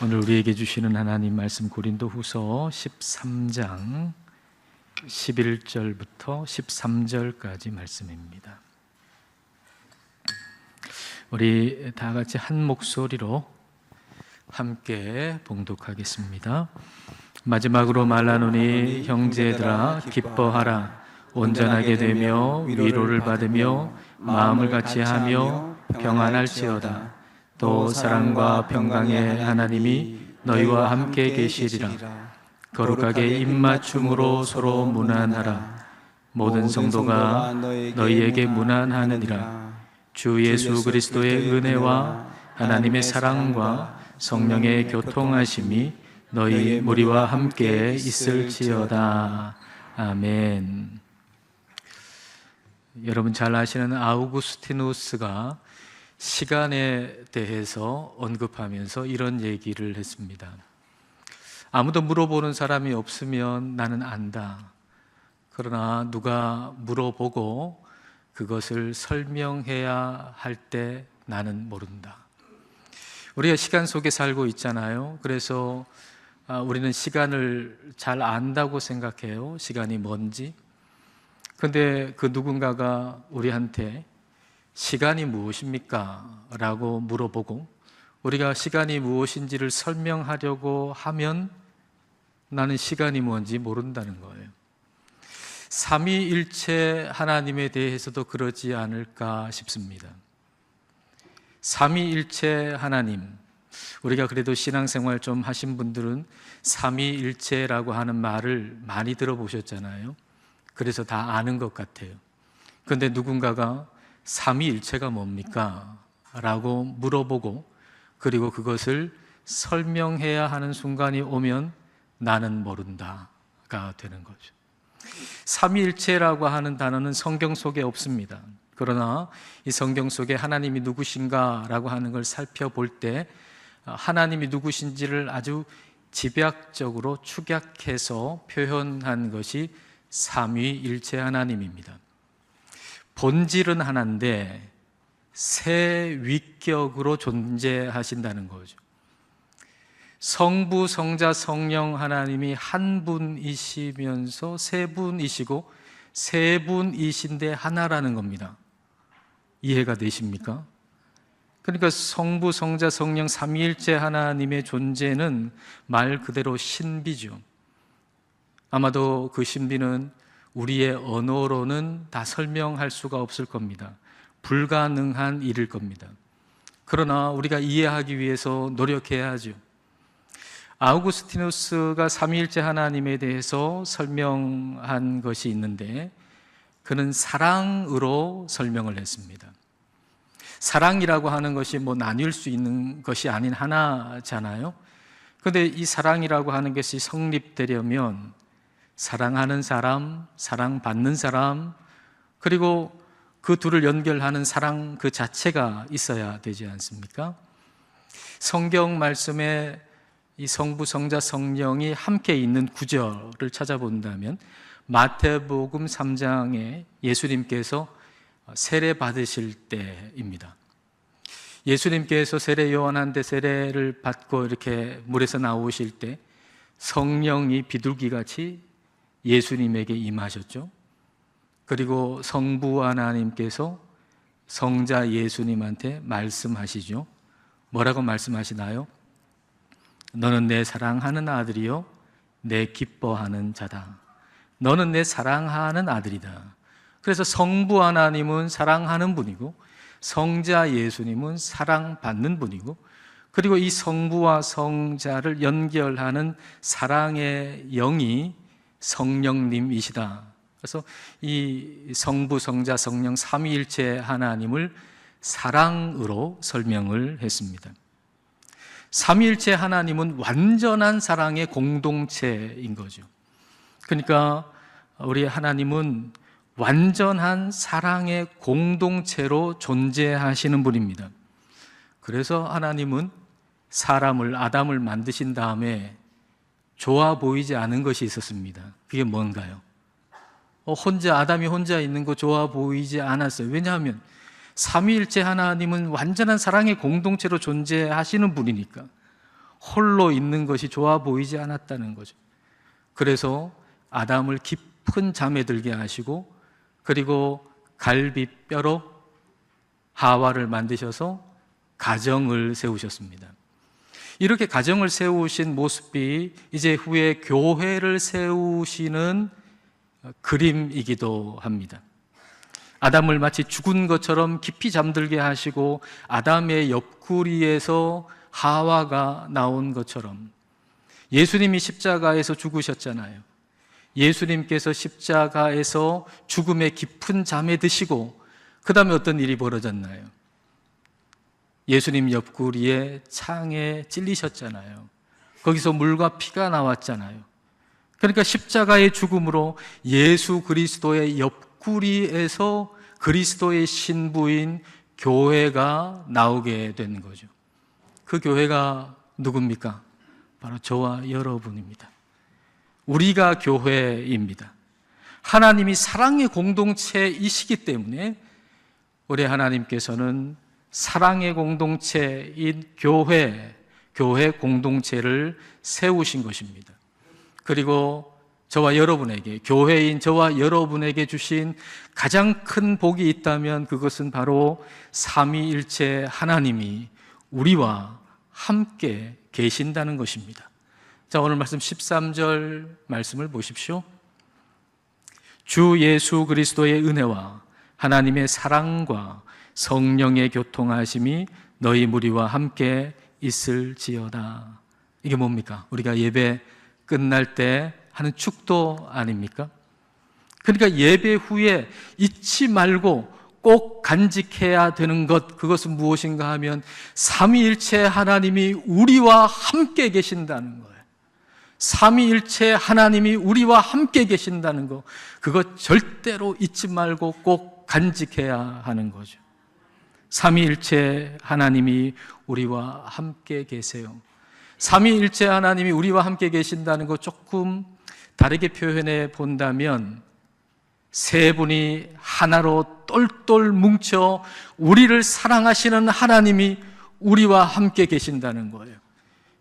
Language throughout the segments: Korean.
오늘 우리에게 주시는 하나님 말씀 고린도후서 13장 11절부터 13절까지 말씀입니다. 우리 다 같이 한 목소리로 함께 봉독하겠습니다. 마지막으로 말하노니 형제들아 기뻐하라. 온전하게 되며 위로를 받으며 마음을 같이 하며 평안할지어다. 또 사랑과 평강의 하나님이 너희와 함께 계시리라. 거룩하게 입맞춤으로 서로 문안하라. 모든 성도가 너희에게 문안하느니라. 주 예수 그리스도의 은혜와 하나님의 사랑과 성령의 교통하심이 너희 무리와 함께 있을지어다. 아멘. 여러분 잘 아시는 아우구스티누스가 시간에 대해서 언급하면서 이런 얘기를 했습니다. 아무도 물어보는 사람이 없으면 나는 안다. 그러나 누가 물어보고 그것을 설명해야 할 때 나는 모른다. 우리가 시간 속에 살고 있잖아요. 그래서 우리는 시간을 잘 안다고 생각해요. 시간이 뭔지. 근데 그 누군가가 우리한테 시간이 무엇입니까? 라고 물어보고 우리가 시간이 무엇인지를 설명하려고 하면 나는 시간이 뭔지 모른다는 거예요. 삼위일체 하나님에 대해서도 그러지 않을까 싶습니다. 삼위일체 하나님, 우리가 그래도 신앙생활 좀 하신 분들은 삼위일체라고 하는 말을 많이 들어보셨잖아요. 그래서 다 아는 것 같아요. 그런데 누군가가 삼위일체가 뭡니까? 라고 물어보고 그리고 그것을 설명해야 하는 순간이 오면 나는 모른다가 되는 거죠. 삼위일체라고 하는 단어는 성경 속에 없습니다. 그러나 이 성경 속에 하나님이 누구신가라고 하는 걸 살펴볼 때 하나님이 누구신지를 아주 집약적으로 축약해서 표현한 것이 삼위일체 하나님입니다. 본질은 하나인데 세 위격으로 존재하신다는 거죠. 성부, 성자, 성령 하나님이 한 분이시면서 세 분이시고 세 분이신데 하나라는 겁니다. 이해가 되십니까? 그러니까 성부, 성자, 성령 삼위일체 하나님의 존재는 말 그대로 신비죠. 아마도 그 신비는 우리의 언어로는 다 설명할 수가 없을 겁니다. 불가능한 일일 겁니다. 그러나 우리가 이해하기 위해서 노력해야죠. 아우구스티누스가 삼위일체 하나님에 대해서 설명한 것이 있는데 그는 사랑으로 설명을 했습니다. 사랑이라고 하는 것이 나뉠 수 있는 것이 아닌 하나잖아요. 그런데 이 사랑이라고 하는 것이 성립되려면 사랑하는 사람, 사랑받는 사람, 그리고 그 둘을 연결하는 사랑 그 자체가 있어야 되지 않습니까? 성경 말씀에 이 성부, 성자, 성령이 함께 있는 구절을 찾아본다면 마태복음 3장에 예수님께서 세례 받으실 때입니다. 예수님께서 세례 요한한테 세례를 받고 이렇게 물에서 나오실 때 성령이 비둘기같이 예수님에게 임하셨죠. 그리고 성부 하나님께서 성자 예수님한테 말씀하시죠. 뭐라고 말씀하시나요? 너는 내 사랑하는 아들이요 내 기뻐하는 자다. 너는 내 사랑하는 아들이다. 그래서 성부 하나님은 사랑하는 분이고 성자 예수님은 사랑받는 분이고 그리고 이 성부와 성자를 연결하는 사랑의 영이 성령님이시다. 그래서 이 성부, 성자, 성령 삼위일체 하나님을 사랑으로 설명을 했습니다. 삼위일체 하나님은 완전한 사랑의 공동체인 거죠. 그러니까 우리 하나님은 완전한 사랑의 공동체로 존재하시는 분입니다. 그래서 하나님은 사람을, 아담을 만드신 다음에 좋아 보이지 않은 것이 있었습니다. 그게 뭔가요? 아담이 혼자 있는 거 좋아 보이지 않았어요. 왜냐하면 삼위일체 하나님은 완전한 사랑의 공동체로 존재하시는 분이니까 홀로 있는 것이 좋아 보이지 않았다는 거죠. 그래서 아담을 깊은 잠에 들게 하시고, 그리고 갈비뼈로 하와를 만드셔서 가정을 세우셨습니다. 이렇게 가정을 세우신 모습이 이제 후에 교회를 세우시는 그림이기도 합니다. 아담을 마치 죽은 것처럼 깊이 잠들게 하시고 아담의 옆구리에서 하와가 나온 것처럼 예수님이 십자가에서 죽으셨잖아요. 예수님께서 십자가에서 죽음의 깊은 잠에 드시고 그 다음에 어떤 일이 벌어졌나요? 예수님 옆구리에 창에 찔리셨잖아요. 거기서 물과 피가 나왔잖아요. 그러니까 십자가의 죽음으로 예수 그리스도의 옆구리에서 그리스도의 신부인 교회가 나오게 된 거죠. 그 교회가 누굽니까? 바로 저와 여러분입니다. 우리가 교회입니다. 하나님이 사랑의 공동체이시기 때문에 우리 하나님께서는 사랑의 공동체인 교회 공동체를 세우신 것입니다. 그리고 저와 여러분에게, 교회인 저와 여러분에게 주신 가장 큰 복이 있다면 그것은 바로 삼위일체 하나님이 우리와 함께 계신다는 것입니다. 자, 오늘 말씀 13절 말씀을 보십시오. 주 예수 그리스도의 은혜와 하나님의 사랑과 성령의 교통하심이 너희 무리와 함께 있을지어다. 이게 뭡니까? 우리가 예배 끝날 때 하는 축도 아닙니까? 그러니까 예배 후에 잊지 말고 꼭 간직해야 되는 것, 그것은 무엇인가 하면 삼위일체 하나님이 우리와 함께 계신다는 거예요. 삼위일체 하나님이 우리와 함께 계신다는 거, 그것 절대로 잊지 말고 꼭 간직해야 하는 거죠. 삼위일체 하나님이 우리와 함께 계세요. 삼위일체 하나님이 우리와 함께 계신다는 거 조금 다르게 표현해 본다면 세 분이 하나로 똘똘 뭉쳐 우리를 사랑하시는 하나님이 우리와 함께 계신다는 거예요.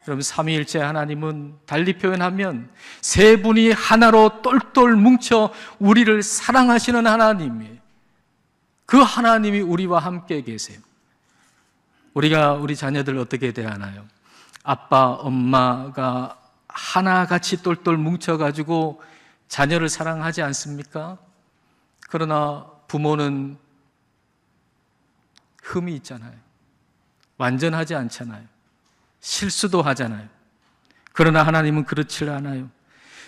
여러분, 삼위일체 하나님은 달리 표현하면 세 분이 하나로 똘똘 뭉쳐 우리를 사랑하시는 하나님이에요. 그 하나님이 우리와 함께 계세요. 우리가 우리 자녀들 어떻게 대하나요? 아빠, 엄마가 하나같이 똘똘 뭉쳐가지고 자녀를 사랑하지 않습니까? 그러나 부모는 흠이 있잖아요. 완전하지 않잖아요. 실수도 하잖아요. 그러나 하나님은 그렇지 않아요.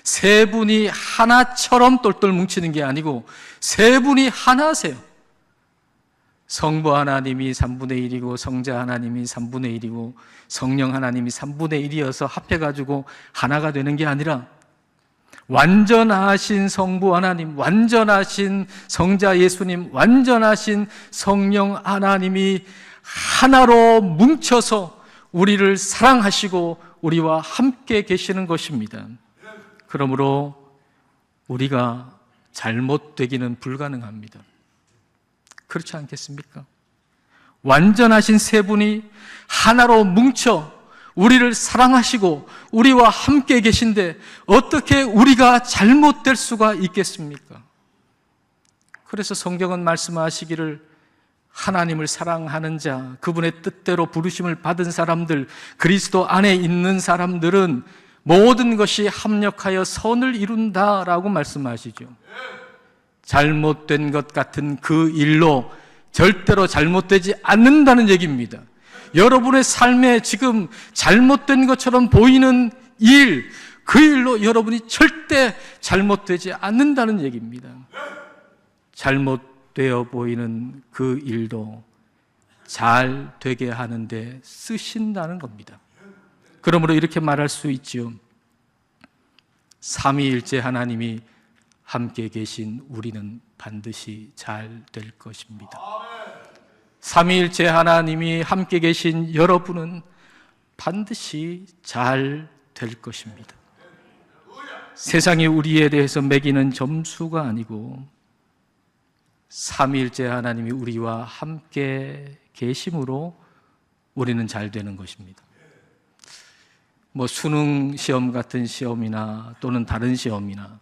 세 분이 하나처럼 똘똘 뭉치는 게 아니고 세 분이 하나세요. 성부 하나님이 3분의 1이고 성자 하나님이 3분의 1이고 성령 하나님이 3분의 1이어서 합해가지고 하나가 되는 게 아니라 완전하신 성부 하나님, 완전하신 성자 예수님, 완전하신 성령 하나님이 하나로 뭉쳐서 우리를 사랑하시고 우리와 함께 계시는 것입니다. 그러므로 우리가 잘못되기는 불가능합니다. 그렇지 않겠습니까? 완전하신 세 분이 하나로 뭉쳐 우리를 사랑하시고 우리와 함께 계신데 어떻게 우리가 잘못될 수가 있겠습니까? 그래서 성경은 말씀하시기를 하나님을 사랑하는 자, 그분의 뜻대로 부르심을 받은 사람들, 그리스도 안에 있는 사람들은 모든 것이 합력하여 선을 이룬다라고 말씀하시죠. 잘못된 것 같은 그 일로 절대로 잘못되지 않는다는 얘기입니다. 여러분의 삶에 지금 잘못된 것처럼 보이는 일, 그 일로 여러분이 절대 잘못되지 않는다는 얘기입니다. 잘못되어 보이는 그 일도 잘 되게 하는데 쓰신다는 겁니다. 그러므로 이렇게 말할 수 있지요. 삼위일체 하나님이 함께 계신 우리는 반드시 잘 될 것입니다. 삼위일체 하나님이 함께 계신 여러분은 반드시 잘 될 것입니다. 세상이 우리에 대해서 매기는 점수가 아니고 삼위일체 하나님이 우리와 함께 계심으로 우리는 잘 되는 것입니다. 뭐 수능 시험 같은 시험이나 또는 다른 시험이나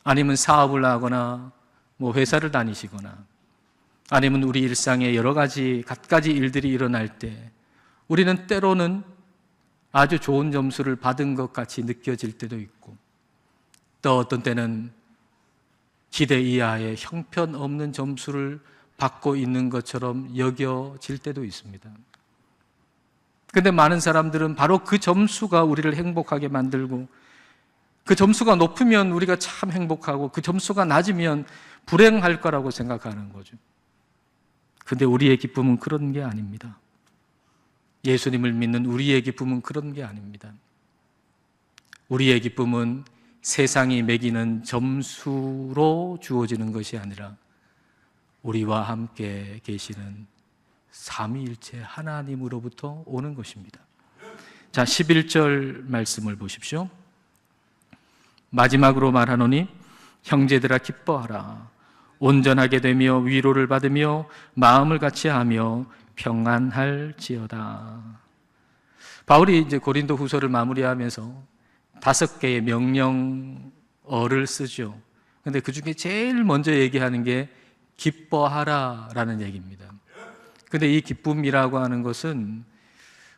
아니면 사업을 하거나 뭐 회사를 다니시거나 아니면 우리 일상에 여러 가지 갖가지 일들이 일어날 때 우리는 때로는 아주 좋은 점수를 받은 것 같이 느껴질 때도 있고 또 어떤 때는 기대 이하의 형편없는 점수를 받고 있는 것처럼 여겨질 때도 있습니다. 그런데 많은 사람들은 바로 그 점수가 우리를 행복하게 만들고 그 점수가 높으면 우리가 참 행복하고 그 점수가 낮으면 불행할 거라고 생각하는 거죠. 그런데 우리의 기쁨은 그런 게 아닙니다. 예수님을 믿는 우리의 기쁨은 그런 게 아닙니다. 우리의 기쁨은 세상이 매기는 점수로 주어지는 것이 아니라 우리와 함께 계시는 삼위일체 하나님으로부터 오는 것입니다. 자, 11절 말씀을 보십시오. 마지막으로 말하노니 형제들아 기뻐하라. 온전하게 되며 위로를 받으며 마음을 같이하며 평안할지어다. 바울이 이제 고린도 후서를 마무리하면서 5개의 명령어를 쓰죠. 근데 그 중에 제일 먼저 얘기하는 게 기뻐하라라는 얘기입니다. 근데 이 기쁨이라고 하는 것은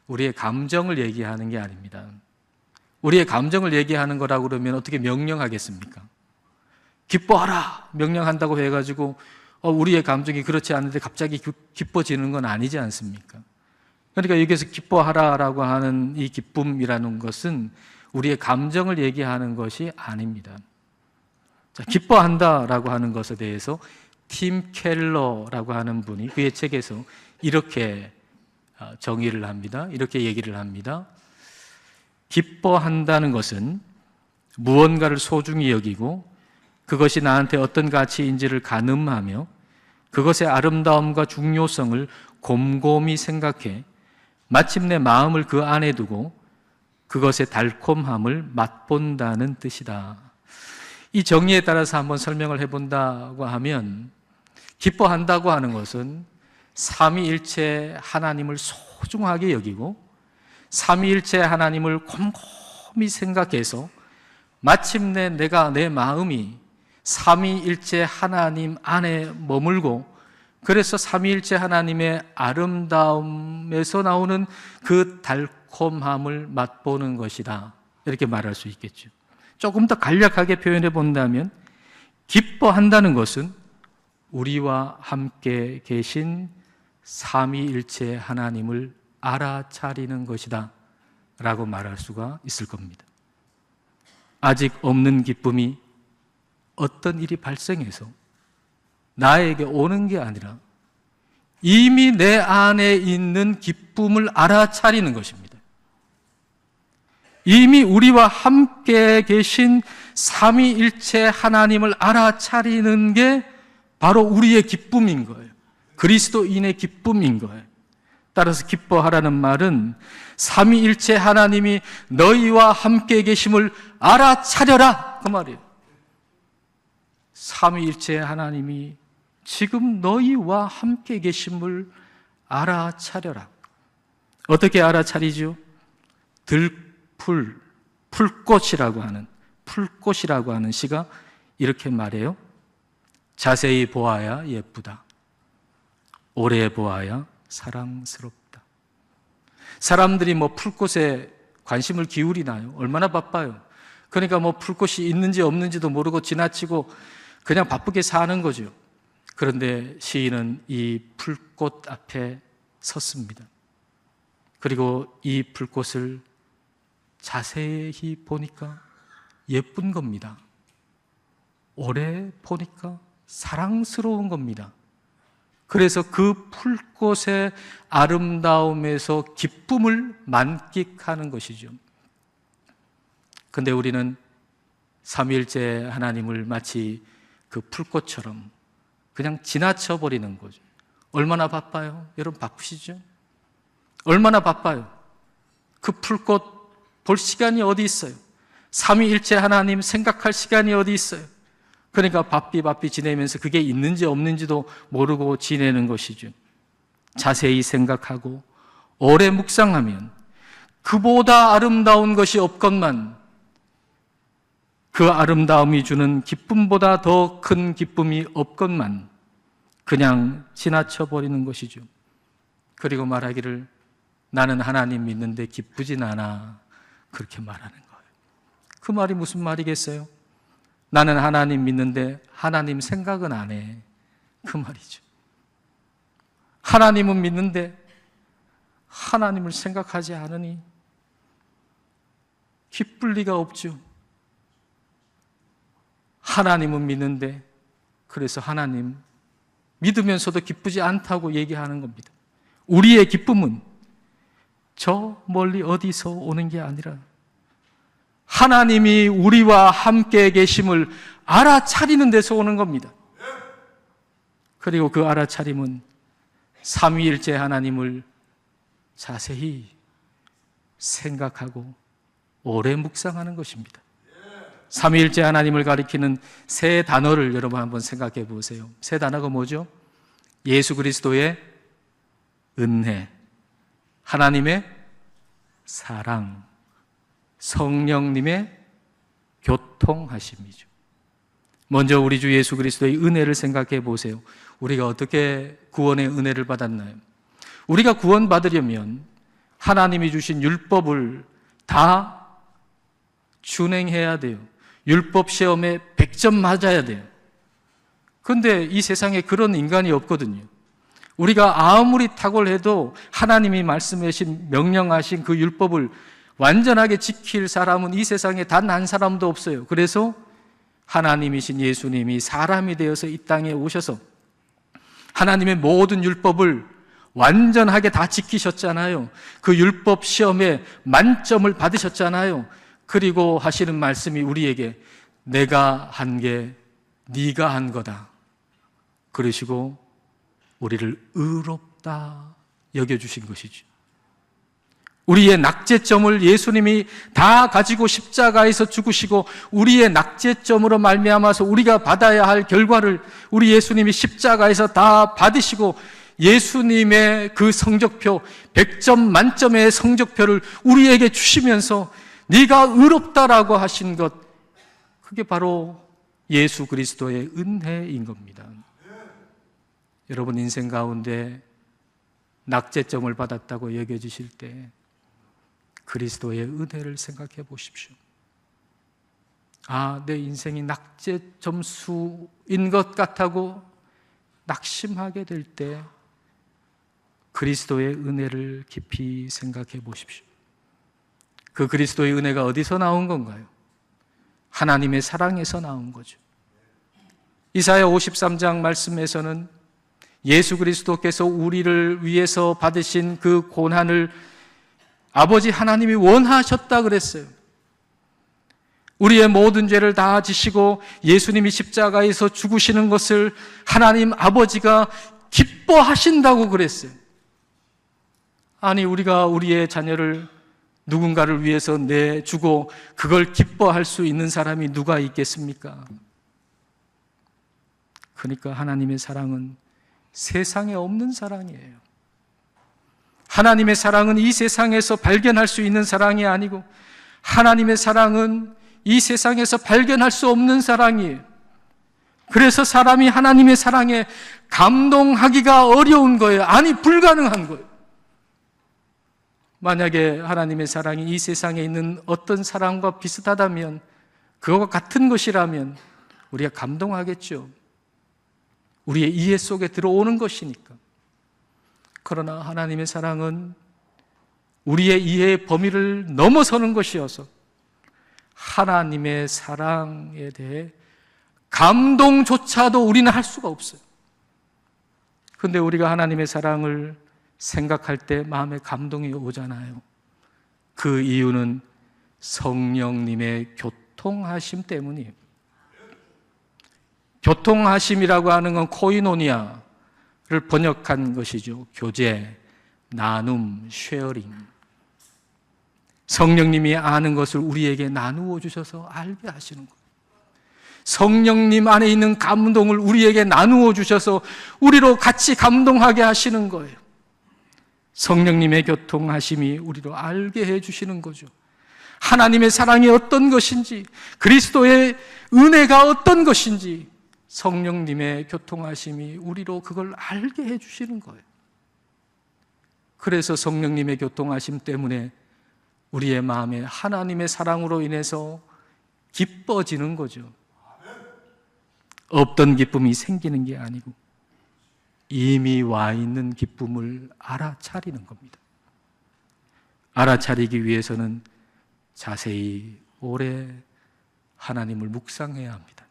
우리의 감정을 얘기하는 게 아닙니다. 우리의 감정을 얘기하는 거라고 그러면 어떻게 명령하겠습니까? 기뻐하라! 명령한다고 해가지고 우리의 감정이 그렇지 않은데 갑자기 기뻐지는 건 아니지 않습니까? 그러니까 여기서 기뻐하라라고 하는 이 기쁨이라는 것은 우리의 감정을 얘기하는 것이 아닙니다. 자, 기뻐한다라고 하는 것에 대해서 팀 켈러라고 하는 분이 그의 책에서 이렇게 정의를 합니다. 이렇게 얘기를 합니다. 기뻐한다는 것은 무언가를 소중히 여기고 그것이 나한테 어떤 가치인지를 가늠하며 그것의 아름다움과 중요성을 곰곰이 생각해 마침내 마음을 그 안에 두고 그것의 달콤함을 맛본다는 뜻이다. 이 정의에 따라서 한번 설명을 해본다고 하면 기뻐한다고 하는 것은 삼위일체 하나님을 소중하게 여기고 삼위일체 하나님을 곰곰이 생각해서 마침내 내 마음이 삼위일체 하나님 안에 머물고 그래서 삼위일체 하나님의 아름다움에서 나오는 그 달콤함을 맛보는 것이다. 이렇게 말할 수 있겠죠. 조금 더 간략하게 표현해 본다면 기뻐한다는 것은 우리와 함께 계신 삼위일체 하나님을 알아차리는 것이다 라고 말할 수가 있을 겁니다. 아직 없는 기쁨이 어떤 일이 발생해서 나에게 오는 게 아니라 이미 내 안에 있는 기쁨을 알아차리는 것입니다. 이미 우리와 함께 계신 삼위일체 하나님을 알아차리는 게 바로 우리의 기쁨인 거예요. 그리스도인의 기쁨인 거예요. 따라서 기뻐하라는 말은 삼위일체 하나님이 너희와 함께 계심을 알아차려라 그 말이에요. 삼위일체 하나님이 지금 너희와 함께 계심을 알아차려라. 어떻게 알아차리죠? 풀꽃이라고 하는 시가 이렇게 말해요. 자세히 보아야 예쁘다. 오래 보아야 사랑스럽다. 사람들이 뭐 풀꽃에 관심을 기울이나요? 얼마나 바빠요. 그러니까 뭐 풀꽃이 있는지 없는지도 모르고 지나치고 그냥 바쁘게 사는 거죠. 그런데 시인은 이 풀꽃 앞에 섰습니다. 그리고 이 풀꽃을 자세히 보니까 예쁜 겁니다. 오래 보니까 사랑스러운 겁니다. 그래서 그 풀꽃의 아름다움에서 기쁨을 만끽하는 것이죠. 그런데 우리는 삼위일체 하나님을 마치 그 풀꽃처럼 그냥 지나쳐 버리는 거죠. 얼마나 바빠요? 여러분 바쁘시죠? 얼마나 바빠요? 그 풀꽃 볼 시간이 어디 있어요? 삼위일체 하나님 생각할 시간이 어디 있어요? 그러니까 바삐 지내면서 그게 있는지 없는지도 모르고 지내는 것이죠. 자세히 생각하고 오래 묵상하면 그보다 아름다운 것이 없건만 그 아름다움이 주는 기쁨보다 더 큰 기쁨이 없건만 그냥 지나쳐 버리는 것이죠. 그리고 말하기를 나는 하나님 믿는데 기쁘진 않아, 그렇게 말하는 거예요. 그 말이 무슨 말이겠어요? 나는 하나님 믿는데 하나님 생각은 안 해, 그 말이죠. 하나님은 믿는데 하나님을 생각하지 않으니 기쁠 리가 없죠. 하나님은 믿는데 그래서 하나님 믿으면서도 기쁘지 않다고 얘기하는 겁니다. 우리의 기쁨은 저 멀리 어디서 오는 게 아니라 하나님이 우리와 함께 계심을 알아차리는 데서 오는 겁니다. 그리고 그 알아차림은 삼위일체 하나님을 자세히 생각하고 오래 묵상하는 것입니다. 삼위일체 하나님을 가리키는 세 단어를 여러분 한번 생각해 보세요. 세 단어가 뭐죠? 예수 그리스도의 은혜, 하나님의 사랑, 성령님의 교통하심이죠. 먼저 우리 주 예수 그리스도의 은혜를 생각해 보세요. 우리가 어떻게 구원의 은혜를 받았나요? 우리가 구원받으려면 하나님이 주신 율법을 다 준행해야 돼요. 율법 시험에 100점 맞아야 돼요. 그런데 이 세상에 그런 인간이 없거든요. 우리가 아무리 탁월해도 하나님이 말씀하신, 명령하신 그 율법을 완전하게 지킬 사람은 이 세상에 단 한 사람도 없어요. 그래서 하나님이신 예수님이 사람이 되어서 이 땅에 오셔서 하나님의 모든 율법을 완전하게 다 지키셨잖아요. 그 율법 시험에 만점을 받으셨잖아요. 그리고 하시는 말씀이 우리에게 내가 한 게 네가 한 거다, 그러시고 우리를 의롭다 여겨주신 것이죠. 우리의 낙제점을 예수님이 다 가지고 십자가에서 죽으시고 우리의 낙제점으로 말미암아서 우리가 받아야 할 결과를 우리 예수님이 십자가에서 다 받으시고 예수님의 그 성적표 100점 만점의 성적표를 우리에게 주시면서 네가 의롭다라고 하신 것, 그게 바로 예수 그리스도의 은혜인 겁니다. 여러분 인생 가운데 낙제점을 받았다고 여겨지실 때 그리스도의 은혜를 생각해 보십시오. 아, 내 인생이 낙제 점수인 것 같다고 낙심하게 될 때 그리스도의 은혜를 깊이 생각해 보십시오. 그 그리스도의 은혜가 어디서 나온 건가요? 하나님의 사랑에서 나온 거죠. 이사야 53장 말씀에서는 예수 그리스도께서 우리를 위해서 받으신 그 고난을 아버지 하나님이 원하셨다 그랬어요. 우리의 모든 죄를 다 지시고 예수님이 십자가에서 죽으시는 것을 하나님 아버지가 기뻐하신다고 그랬어요. 아니, 우리가 우리의 자녀를 누군가를 위해서 내주고 그걸 기뻐할 수 있는 사람이 누가 있겠습니까? 그러니까 하나님의 사랑은 세상에 없는 사랑이에요. 하나님의 사랑은 이 세상에서 발견할 수 있는 사랑이 아니고 하나님의 사랑은 이 세상에서 발견할 수 없는 사랑이에요. 그래서 사람이 하나님의 사랑에 감동하기가 어려운 거예요. 아니, 불가능한 거예요. 만약에 하나님의 사랑이 이 세상에 있는 어떤 사랑과 비슷하다면, 그거와 같은 것이라면 우리가 감동하겠죠. 우리의 이해 속에 들어오는 것이니까. 그러나 하나님의 사랑은 우리의 이해의 범위를 넘어서는 것이어서 하나님의 사랑에 대해 감동조차도 우리는 할 수가 없어요. 그런데 우리가 하나님의 사랑을 생각할 때 마음에 감동이 오잖아요. 그 이유는 성령님의 교통하심 때문이에요. 교통하심이라고 하는 건 코이노니아를 번역한 것이죠. 교제, 나눔, 쉐어링. 성령님이 아는 것을 우리에게 나누어 주셔서 알게 하시는 거예요. 성령님 안에 있는 감동을 우리에게 나누어 주셔서 우리로 같이 감동하게 하시는 거예요. 성령님의 교통하심이 우리로 알게 해주시는 거죠. 하나님의 사랑이 어떤 것인지, 그리스도의 은혜가 어떤 것인지 성령님의 교통하심이 우리로 그걸 알게 해주시는 거예요. 그래서 성령님의 교통하심 때문에 우리의 마음에 하나님의 사랑으로 인해서 기뻐지는 거죠. 없던 기쁨이 생기는 게 아니고 이미 와 있는 기쁨을 알아차리는 겁니다. 알아차리기 위해서는 자세히 오래 하나님을 묵상해야 합니다.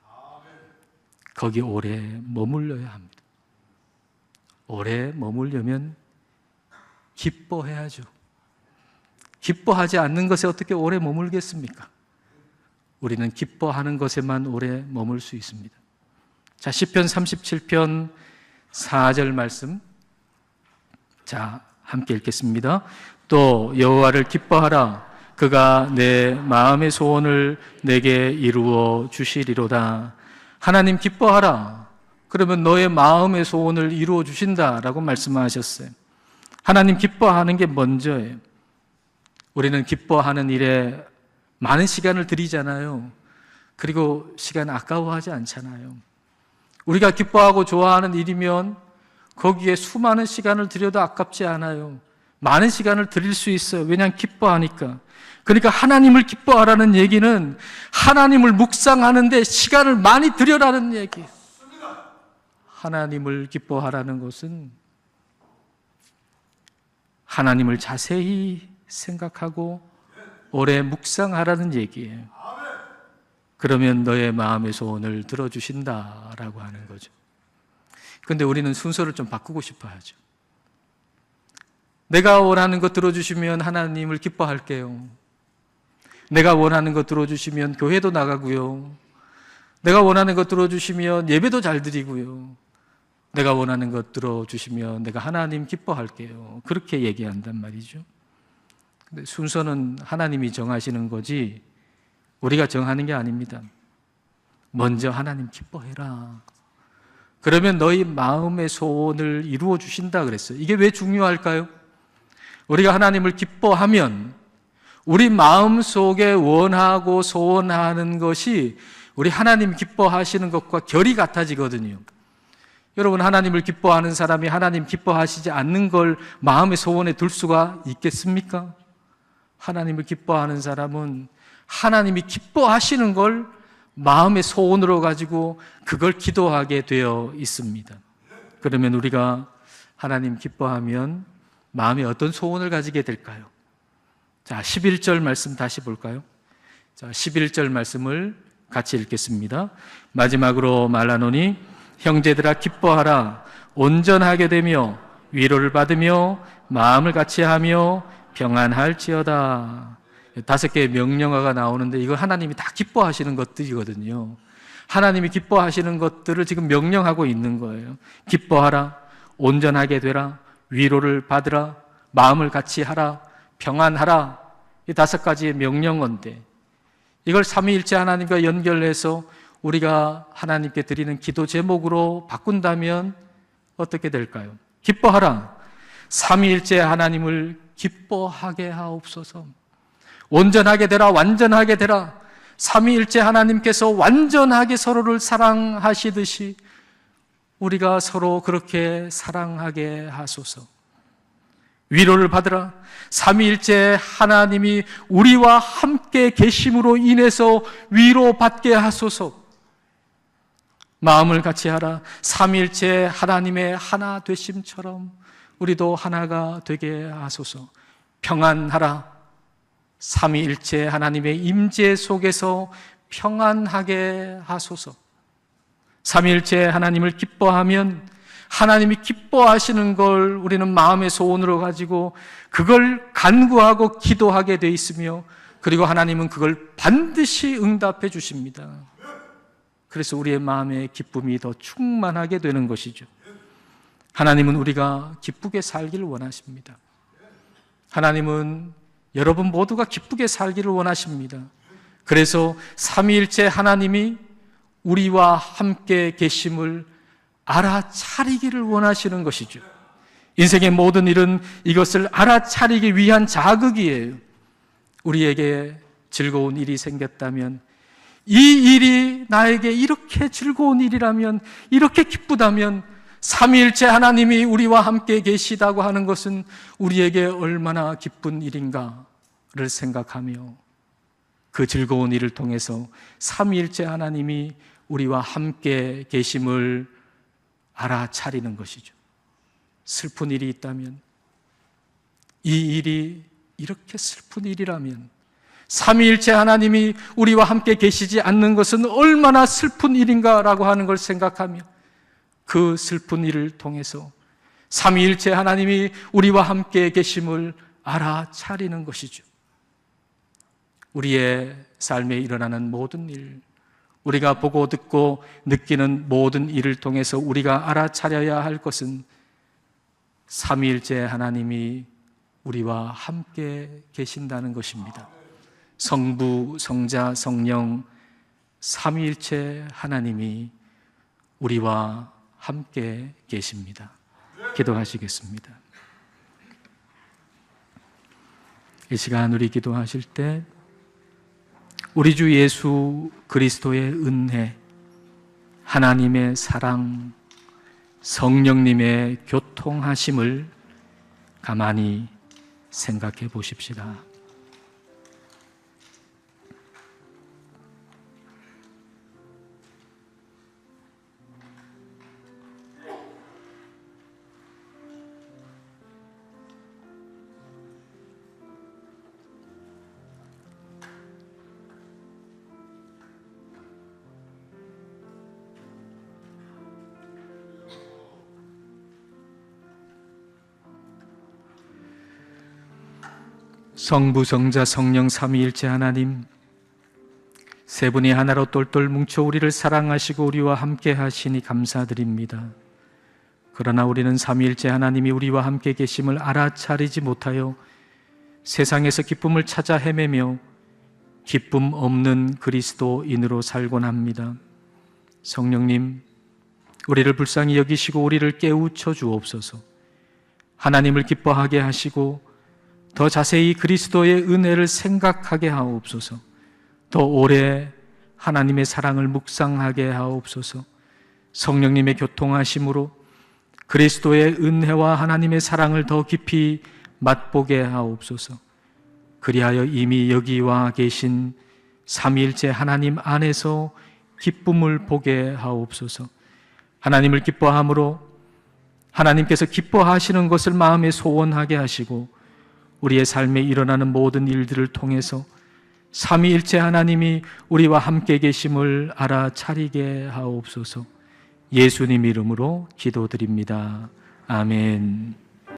거기 오래 머물러야 합니다. 오래 머물려면 기뻐해야죠. 기뻐하지 않는 것에 어떻게 오래 머물겠습니까? 우리는 기뻐하는 것에만 오래 머물 수 있습니다. 자, 시편 37편 4절 말씀. 자, 함께 읽겠습니다. 또 여호와를 기뻐하라. 그가 내 마음의 소원을 내게 이루어 주시리로다. 하나님 기뻐하라. 그러면 너의 마음의 소원을 이루어 주신다라고 말씀하셨어요. 하나님 기뻐하는 게 먼저예요. 우리는 기뻐하는 일에 많은 시간을 들이잖아요. 그리고 시간 아까워하지 않잖아요. 우리가 기뻐하고 좋아하는 일이면 거기에 수많은 시간을 들여도 아깝지 않아요. 많은 시간을 들일 수 있어요. 왜냐하면 기뻐하니까. 그러니까 하나님을 기뻐하라는 얘기는 하나님을 묵상하는데 시간을 많이 들여라는 얘기예요. 하나님을 기뻐하라는 것은 하나님을 자세히 생각하고 오래 묵상하라는 얘기예요. 그러면 너의 마음의 소원을 들어주신다라고 하는 거죠. 그런데 우리는 순서를 좀 바꾸고 싶어 하죠. 내가 원하는 것 들어주시면 하나님을 기뻐할게요. 내가 원하는 것 들어주시면 교회도 나가고요. 내가 원하는 것 들어주시면 예배도 잘 드리고요. 내가 원하는 것 들어주시면 내가 하나님 기뻐할게요. 그렇게 얘기한단 말이죠. 근데 순서는 하나님이 정하시는 거지 우리가 정하는 게 아닙니다. 먼저 하나님 기뻐해라. 그러면 너희 마음의 소원을 이루어 주신다 그랬어요. 이게 왜 중요할까요? 우리가 하나님을 기뻐하면 우리 마음 속에 원하고 소원하는 것이 우리 하나님 기뻐하시는 것과 결이 같아지거든요. 여러분, 하나님을 기뻐하는 사람이 하나님 기뻐하시지 않는 걸 마음의 소원에 둘 수가 있겠습니까? 하나님을 기뻐하는 사람은 하나님이 기뻐하시는 걸 마음의 소원으로 가지고 그걸 기도하게 되어 있습니다. 그러면 우리가 하나님 기뻐하면 마음에 어떤 소원을 가지게 될까요? 자, 11절 말씀 다시 볼까요? 자, 11절 말씀을 같이 읽겠습니다. 마지막으로 말하노니 형제들아 기뻐하라. 온전하게 되며 위로를 받으며 마음을 같이하며 평안할지어다. 5개의 명령어가 나오는데 이거 하나님이 다 기뻐하시는 것들이거든요. 하나님이 기뻐하시는 것들을 지금 명령하고 있는 거예요. 기뻐하라, 온전하게 되라, 위로를 받으라, 마음을 같이 하라, 평안하라. 이 5가지의 명령어인데 이걸 삼위일체 하나님과 연결해서 우리가 하나님께 드리는 기도 제목으로 바꾼다면 어떻게 될까요? 기뻐하라. 삼위일체 하나님을 기뻐하게 하옵소서. 온전하게 되라, 완전하게 되라. 삼위일체 하나님께서 완전하게 서로를 사랑하시듯이 우리가 서로 그렇게 사랑하게 하소서. 위로를 받으라. 삼위일체 하나님이 우리와 함께 계심으로 인해서 위로받게 하소서. 마음을 같이 하라. 삼위일체 하나님의 하나 되심처럼 우리도 하나가 되게 하소서. 평안하라. 삼위일체 하나님의 임재 속에서 평안하게 하소서. 삼위일체 하나님을 기뻐하면 하나님이 기뻐하시는 걸 우리는 마음의 소원으로 가지고 그걸 간구하고 기도하게 돼 있으며 그리고 하나님은 그걸 반드시 응답해 주십니다. 그래서 우리의 마음의 기쁨이 더 충만하게 되는 것이죠. 하나님은 우리가 기쁘게 살기를 원하십니다. 하나님은 여러분 모두가 기쁘게 살기를 원하십니다. 그래서 삼위일체 하나님이 우리와 함께 계심을 알아차리기를 원하시는 것이죠. 인생의 모든 일은 이것을 알아차리기 위한 자극이에요. 우리에게 즐거운 일이 생겼다면, 이 일이 나에게 이렇게 즐거운 일이라면, 이렇게 기쁘다면 삼위일체 하나님이 우리와 함께 계시다고 하는 것은 우리에게 얼마나 기쁜 일인가를 생각하며 그 즐거운 일을 통해서 삼위일체 하나님이 우리와 함께 계심을 알아차리는 것이죠. 슬픈 일이 있다면, 이 일이 이렇게 슬픈 일이라면 삼위일체 하나님이 우리와 함께 계시지 않는 것은 얼마나 슬픈 일인가라고 하는 걸 생각하며 그 슬픈 일을 통해서 삼위일체 하나님이 우리와 함께 계심을 알아차리는 것이죠. 우리의 삶에 일어나는 모든 일, 우리가 보고 듣고 느끼는 모든 일을 통해서 우리가 알아차려야 할 것은 삼위일체 하나님이 우리와 함께 계신다는 것입니다. 성부, 성자, 성령 삼위일체 하나님이 우리와 함께 계십니다. 기도하시겠습니다. 이 시간 우리 기도하실 때 우리 주 예수 그리스도의 은혜, 하나님의 사랑, 성령님의 교통하심을 가만히 생각해 보십시다. 성부, 성자, 성령 삼위일체 하나님, 세 분이 하나로 똘똘 뭉쳐 우리를 사랑하시고 우리와 함께 하시니 감사드립니다. 그러나 우리는 삼위일체 하나님이 우리와 함께 계심을 알아차리지 못하여 세상에서 기쁨을 찾아 헤매며 기쁨 없는 그리스도인으로 살곤 합니다. 성령님, 우리를 불쌍히 여기시고 우리를 깨우쳐 주옵소서. 하나님을 기뻐하게 하시고 더 자세히 그리스도의 은혜를 생각하게 하옵소서. 더 오래 하나님의 사랑을 묵상하게 하옵소서. 성령님의 교통하심으로 그리스도의 은혜와 하나님의 사랑을 더 깊이 맛보게 하옵소서. 그리하여 이미 여기 와 계신 삼위일체 하나님 안에서 기쁨을 보게 하옵소서. 하나님을 기뻐함으로 하나님께서 기뻐하시는 것을 마음에 소원하게 하시고 우리의 삶에 일어나는 모든 일들을 통해서 삼위일체 하나님이 우리와 함께 계심을 알아차리게 하옵소서. 예수님 이름으로 기도드립니다. 아멘.